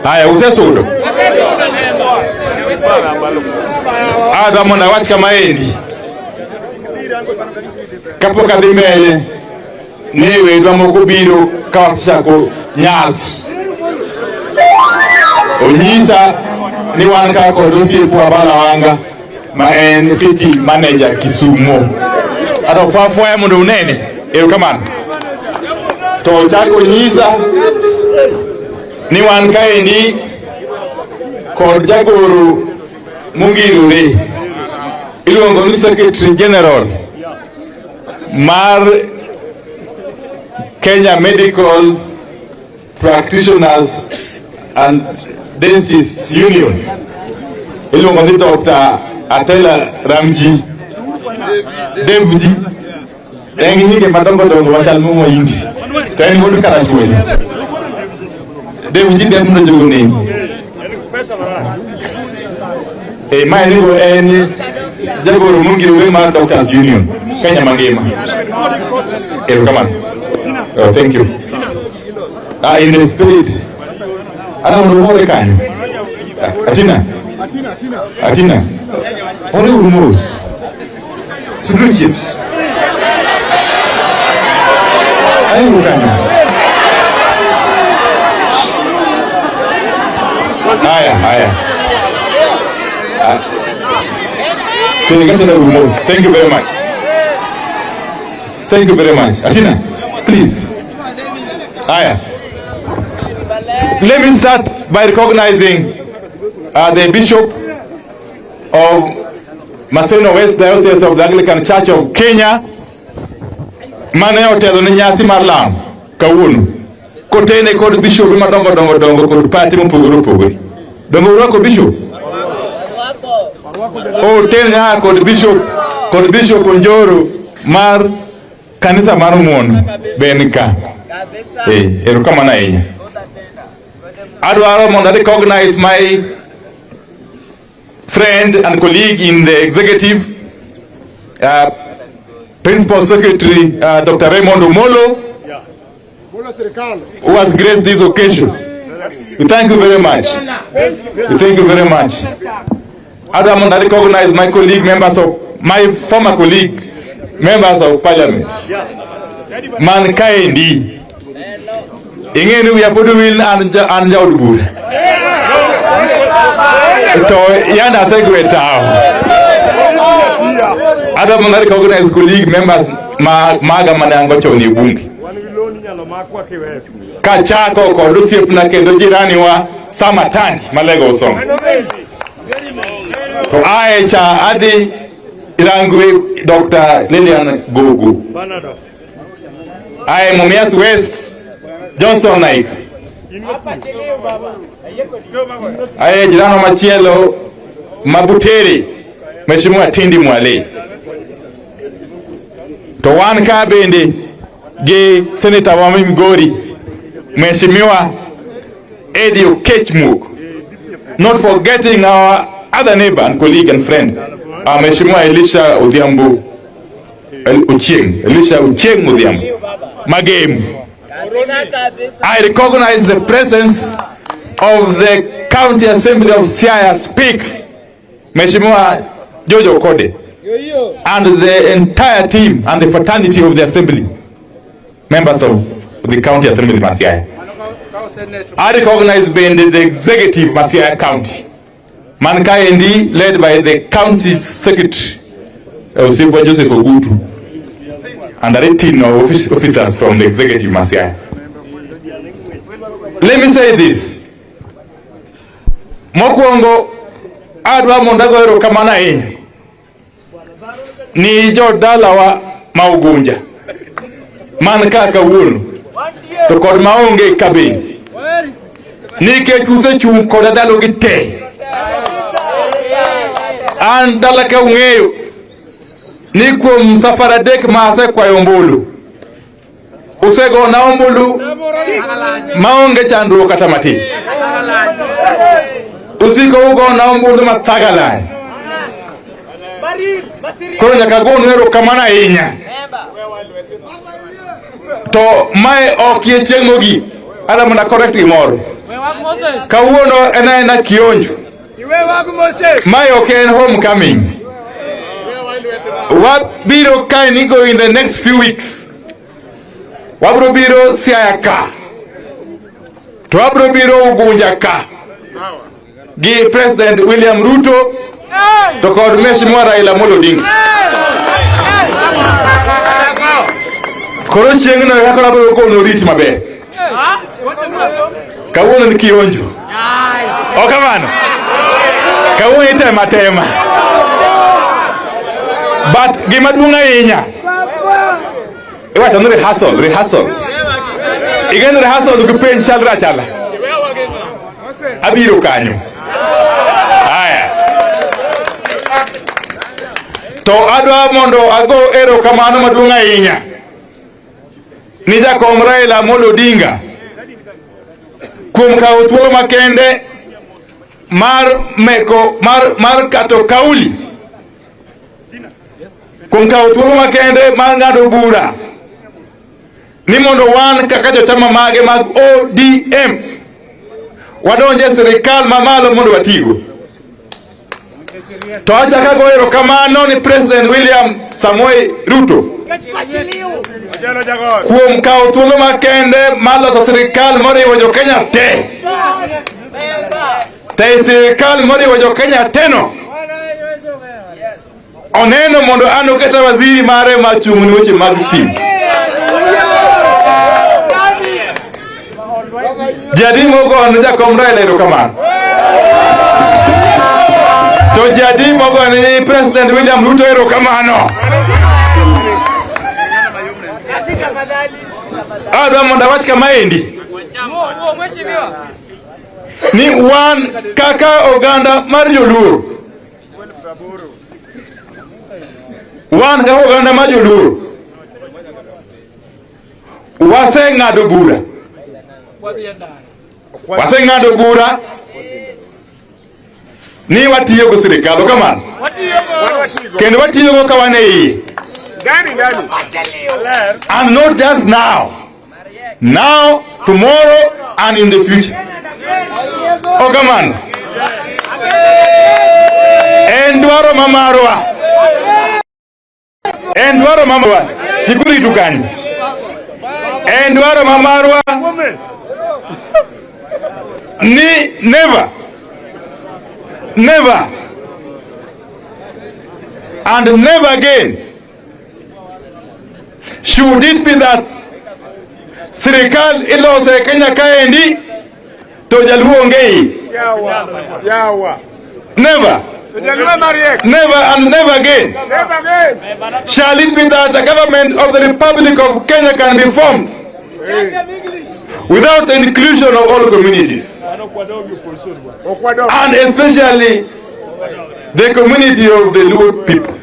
Haya usesudo. Ada mona wach kama endi. Kapo kadimele newe dwa moko biro kawasachako nyasi. Onyisa ni wan ka kod osiepo abala wanga ma en city manager Kisumo. Ado fafwa mondo unene erokamano. To chako nyisa ni wan ka endi kod jagoro mungirore iluongo ni Secretary General mar Kenya Medical Practitioners and Dentists Union. Iluongo ni Dr. Atela Ramji Devji. Engi nyinge madongo wachal mumo indi. Kaini modu karachwele. Devji demno jogone. Maeneo eni jagoro mungirore mar Doctors Union Kenya mangima. Erokamano. Oh, thank you. In the spirit. Ana urumore kanyo. Atina. Ore urumos. Sudruchi. Ayo kanyo. Haya. Thank you very much. Atina, please. Let me start by recognizing the Bishop of Maseno West Diocese of the Anglican Church of Kenya, mane otelo ni nyasi mar lam kawuono. Kotene kod bishop madongo kod party mopogore. Dongo rwako bishop. Tena kod bishop Onjoro mar kanisa mar Muon Benika. Erokamano ahinya. Adwaro mondo I recognize my friend and colleague in the executive, Principal Secretary Dr. Raymond Omolo, who has graced this occasion. Thank you very much. I want to recognize my colleague, my former colleague, members of parliament. Mankind. Ingenu ya podo will anja udubur. To yanda segweta. I want to recognize colleague members maga manango choni bungi. Kachako kod osiepna kendo jirani wa Samatani Malego Song. To Aecha Adi Irangwe Dr. Lilian Gogo. I Mumias West Johnson Naik. I jirano machielo Mabuteri Mheshimiwa Tindi Mwale. To wan ka bende ge Senator wa Migori Mheshimiwa Eddie Okechmuk. Not forgetting our other neighbor and colleague and friend, Mheshimiwa Elisha Odhiambo Ochieng Odhiambo Magem. I recognize the presence of the County Assembly of Siaya Speaker, Mheshimiwa Jojo Kode, and the entire team and the fraternity of the Assembly, members of the County Assembly of Siaya. I recognize the executive Siaya County. Mankaendi, led by the county secretary, Joseph Ogutu, and 18 officers from the executive Siaya. Let me say this. Mokwongo adwa mondago erokamano ahinya ni jodala wa Maugunja man kaka wuono to kod maonge kabeni nikech usechung' kod dalo gi te. An dala ka ung'eyo ni kuom safar adek ma asekwayo ombulu usegona ombulu maonge chandruok kata matin. Usiko ugona ombulu mathagalany. Koro nyaka gonu erokamano ahinya. To mae ok ye chieng' mogik. Ada mana correct gimoro. Kawuono ena kionjo. My okay homecoming. What biro can go in the next few weeks? Wabro biro Siaya ka. To wabro biro Ugunja ka. Gi President William Ruto to kod Mheshimiwa Raila Amolo Odinga. Koro chieng'no yakora biro kono riti maber. Kawuono ni kionjo. Okamano. Kawuono itema tema. But gima duong' ahinya. Iwacho ni rehearsal. Igen rehearsal ku penj chalra chala. Abiro kanyo. Haya. To adwa mondo ago erokamano maduong' ahinya ni jakom Raila Amolo Odinga kuom kawo thuolo makende mar kato kauli, kuom kawo thuolo makende mar ng'ado bura ni mondo wan kaka jotama mage mag ODM wadonje sirikal mamalo mondo watigo. To achaka go erokamano ni President William Samoei Ruto kuom kawo thuolo makende mar loso sirikal moriwo jo Kenya te. Sirikal moriwo jo Kenya teno oneno mondo an oketa waziri mare machung' ni weche mag stima. Jadimo go jakom Raila erokamano. To jadimo go ni President William Ruto erokamano. Adwa mondo awach kama endi ni wan kaka oganda mar joluo, waseng'ado bura ni watiyo go sirikal. Okamano. Kendo watiyo go kawane iye. And not just now, tomorrow, and in the future. Okamano. Endwaro mamarwa. Shikuri tukani. Endwaro mamarwa. Ni never and never again should it be that sirikal ilose Kenya kaendi to jaluo ngei. Never and never again shall it be that the government of the Republic of Kenya can be formed without the inclusion of all communities, and especially the community of the Luo people.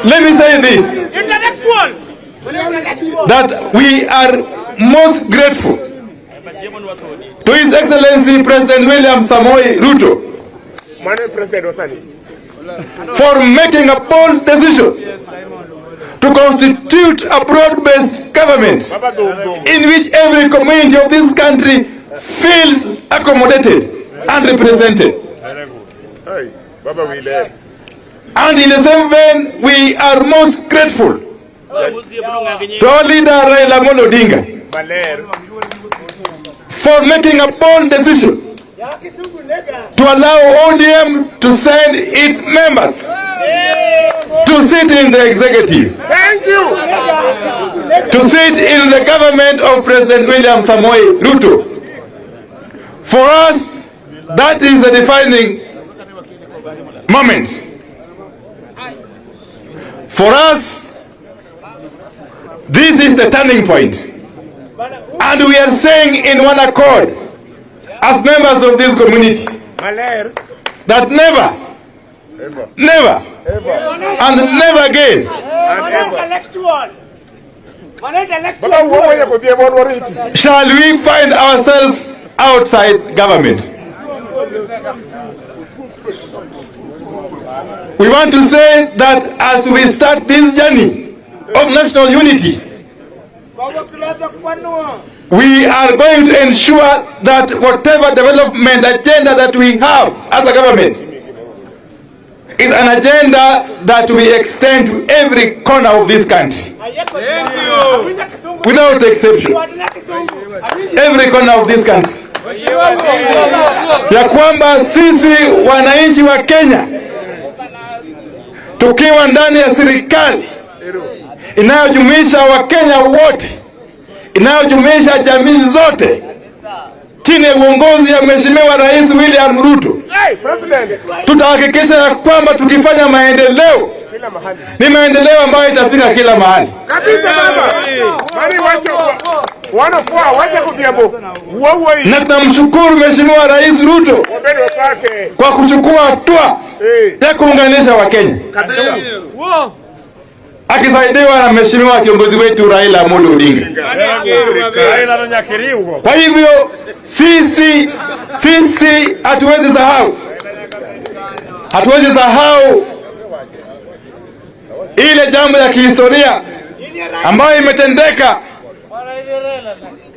Let me say this, that we are most grateful to His Excellency President William Samoei Ruto for making a bold decision to constitute a broad-based government in which every community of this country feels accommodated and represented. And in the same vein, we are most grateful to our leader Raila Amolo Odinga for making a bold decision to allow ODM to send its members to sit in the executive. Thank you. To sit in the government of President William Samoei Ruto. For us, that is a defining moment. For us, this is the turning point. And we are saying in one accord, as members of this community, that never, and never again shall we find ourselves outside government. we want to say that as we start this journey of national unity, we are going to ensure that whatever development agenda that we have as a government is an agenda that we extend to every corner of this country. Without exception. Every corner of this country. Ya kwamba sisi wananchi wa Kenya tukiwa ndani ya serikali inayojumuisha Wakenya wote, inayojumuisha jamii zote chini ya uongozi ya Mheshimiwa Rais William Ruto, tutahakikisha ya kwamba tukifanya maendeleo ni maendeleo ambayo itafika kila mahali. Kabisa baba. Mani wacha kudiabo. Na tunamshukuru Mheshimiwa Rais Ruto kwa kuchukua hatua ya kuunganisha Wakenya. Kabisa. Akisaidiwa na Mheshimiwa kiongozi wetu Raila Amolo Odinga. Kwa hivyo sisi hatuwezi sahau ile jambo ya kihistoria ambayo imetendeka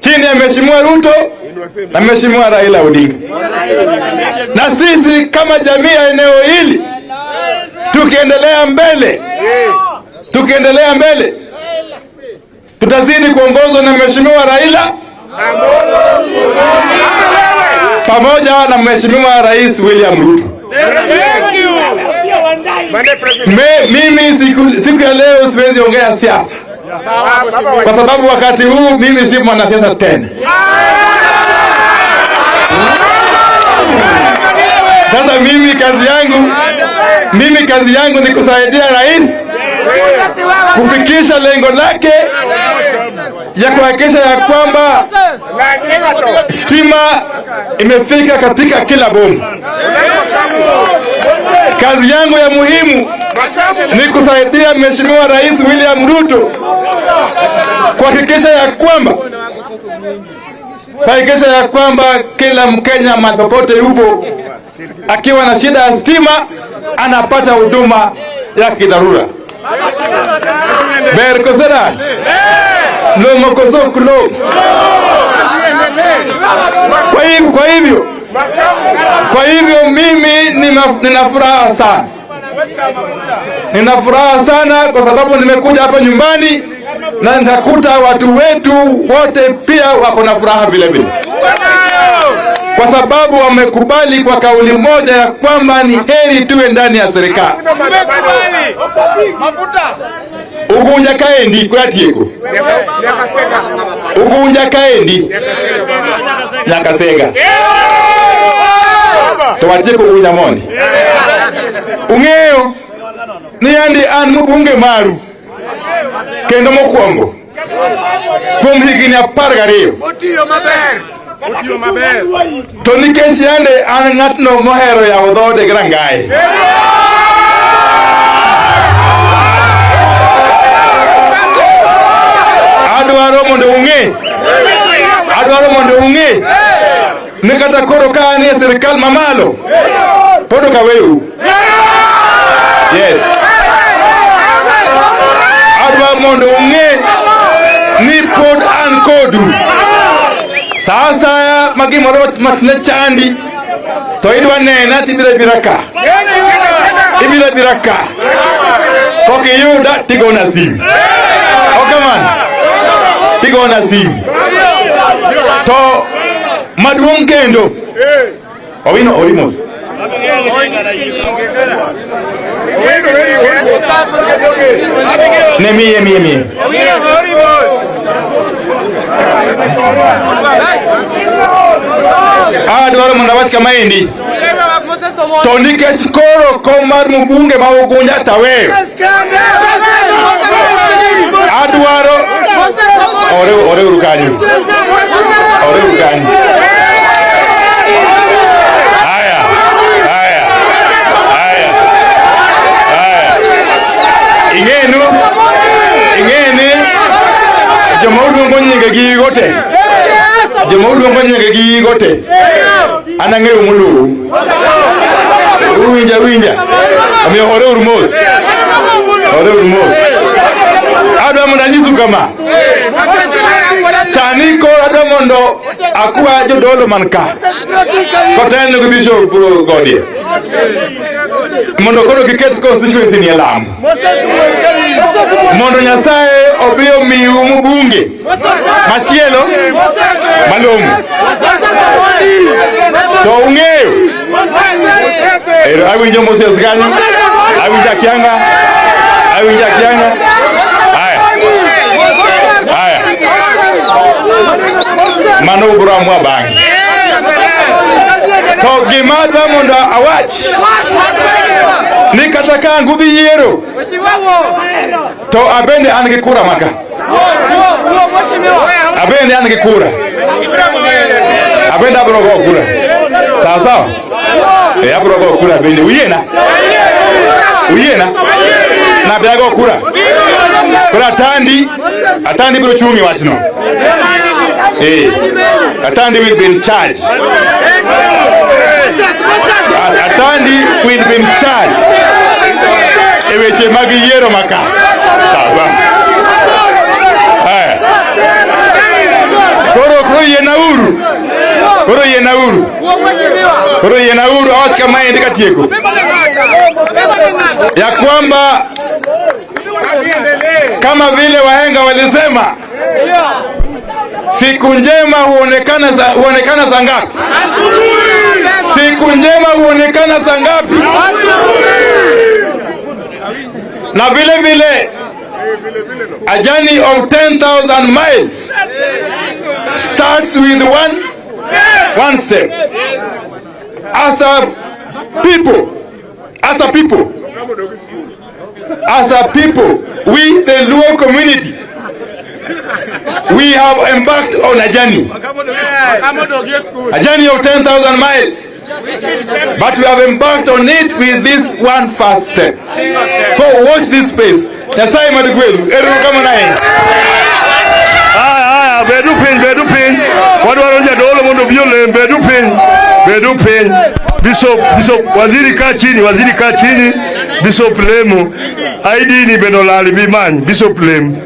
chini ya Mheshimiwa Ruto na Mheshimiwa Raila Odinga. Na sisi kama jamii ya eneo hili tukiendelea mbele tutazidi kuongozwa na Mheshimiwa Raila pamoja na Mheshimiwa Rais William Ruto. Mimi siku ya leo siwezi ongea siasa kwa sababu wakati huu mimi si mwanasiasa tena. Sasa mimi kazi yangu ni kusaidia rais kufikisha lengo lake ya kuhakikisha ya kwamba stima imefika katika kila boma. Kazi yangu ya muhimu ni kusaidia Mheshimiwa Rais William Ruto kuhakikisha ya kwamba kila Mkenya mapopote yupo akiwa na shida ya stima anapata huduma ya kidharura. Berkosera Lomokosokulo. Kwa hivyo mimi nina furaha sana. Nina furaha sana kwa sababu nimekuja hapa nyumbani na nitakuta watu wetu wote pia wako na furaha vile vile. Kwa sababu wamekubali kwa kauli moja ya kwamba ni heri tuwe ndani ya serikali. Ugunja kaendi kwa tieko. Ugunja kaendi Nyakasega. Tuwatieko ugunja moni. Ungeo ni andi anubunge maru kendo mokwongo kuom higni 12. Otiyo maber. To nikech yande an ng'atno mohero yawo dhoode gi rangaye. Adwaro mondo ung'e ni kata koro ka an e sirikal mamalo pod ok aweu. Yes. Adwaro mondo ung'e ni pod an kodu. Sasa magimoro matne chandi to idwa nena tibira biraka. Ibira biraka. Koki yuda tigona sim. Okaman. Tigona sim. To maduong kendo. Owino orimos. Nemi. Adwaro mondo awach kama endi. To nikech koro kom mar mbunge ma Ugunja taweyo. Adwaro ore urukanyo. Haya. Ingeni jomaudu ngonyenge gi gote. Anang'eyo mulu. Uwinja. Amyo hore urmos. Hore urmos. Adwa mondo anyisu kama. Sani ko adwa mondo akwa jodolo manka. Koten go Bishop Godie. Mondo kono kiket constituency ni Lamu. Mondo Nyasaye obiyo miu mbunge. Machielo Malongo. To ung'eyo. Awinjo Moses Ganyo. Awinjo Kianga. Haya. Mano bro amwa bang. To gimadwa mondo awach. Ni kata ka ngudhi yiero. To abende an gi kura maka. Abende an gi kura. Abende abro go kura. Sawa. Abro go kura bende uyena. Na biago kura. Kura atandi bro chungi wachno. Atandi will be in charge. Atandi will be in charge. Eweche magi yiero maka. Sawa. Koro yenauru awach kama endika tieko. Ya kwamba kama vile wahenga walisema siku njema huonekana za ngapi? Siku njema huonekana za ngapi? Na vile a journey of 10,000 miles starts with one step. As a people, we the Luo community, we have embarked on a journey of 10,000 miles. But we have embarked on it with this one first step. So watch this space. Nyasai madugwelu, kama nae. Bedupin. Wadwaro jadolo mondo biole bedupin. Bishop waziri kaa chini. Bishop Lemu. ID ni Benolali Bimany. Bishop Lemu.